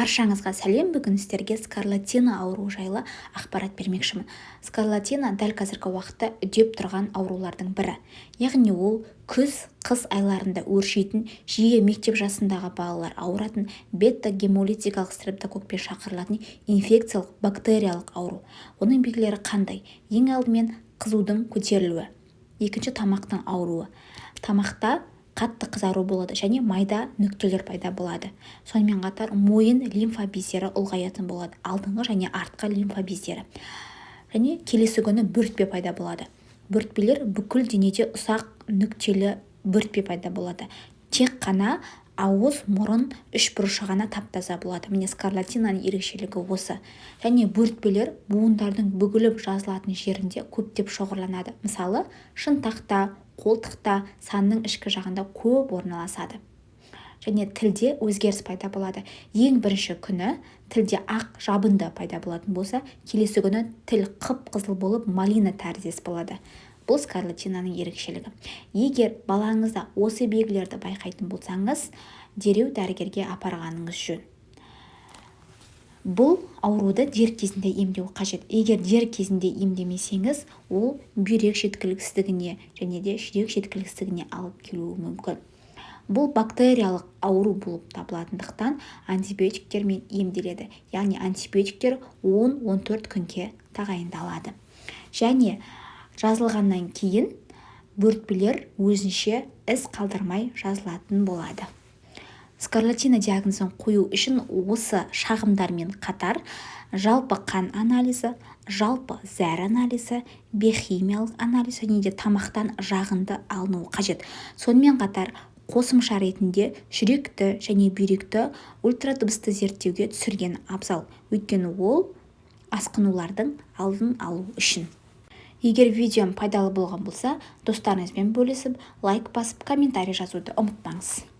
Баршаңызға сәлем. Бүгін сіздерге скарлатина ауруы жайлы ақпарат бермекшімін. Скарлатина дәл қазіргі уақытта үдеп тұрған аурулардың бірі. Яғни ол күз-қыс айларында өршитін, жиі мектеп жасындағы балалар ауыратын бета-гемолитикалық стрептококкпен шақырылатын инфекциялық бактериялық ауру. Оның белгілері қандай? Ең алдымен қызудың көтерілуі. Екінші, тамақтың ауруы. Тамақта қатты қызару болады және майда нүктелер пайда болады. Сонымен қатар мойын лимфа бездері ұлғаятын болады. Алдыңғы және артқы лимфа бездері. Және келесі күні бөртпе пайда болады. Бөртпелер бүкіл денеде ұсақ нүктелі бөртпе пайда болады. Тек қана ауыз, мұрын, үшбұрышы ғана тап-таза болады. Міне скарлатинаның ерекшелігі осы. Және бөртпелер буындардың бүгіліп жазылатын жерінде көптеп шоғырланады. Мысалы, шынтақта, қолтықта, санның ішкі жағында көп орналасады. Және тілде өзгеріс пайда болады. Ең бірінші күні тілде ақ жабынды пайда болатын болса, келесі күні тіл қып-қызыл болып малина тәріздес болады. Бұл скарлатинаның ерекшелігі. Егер балаңызда осы белгілерді байқайтын болсаңыз, дереу дәрігерге апарғаныңыз жөн. Бұл ауруды дер кезінде емдеу қажет. Егер дер кезінде емдемесеңіз, ол бүйрек жеткіліксіздігіне және де жүрек жеткіліксіздігіне алып келуі мүмкін. Бұл бактериялық ауру болып табылатындықтан антибиотиктермен емделеді. Яғни антибиотиктер 10-14 күнге тағайындалады. Және жазылғаннан кейін бөртпелер өзінше із қалдырмай жазылатын болады. Скарлатина диагнозын қою үшін осы шағымдармен қатар жалпы қан анализі, жалпы зәр анализі, биохимиялық анализ және де тамақтан жағынды алынуы қажет. Сонымен қатар қосымша ретінде жүректі және бүйректі ультрадыбысты зерттеуге түсірген абзал. Өйткені ол асқынулардың алдын алу үшін. Егер видеом пайдалы болған болса, достарыңызбен бөлісіп, лайк басып, комментарий жазуды ұмытпаңыз.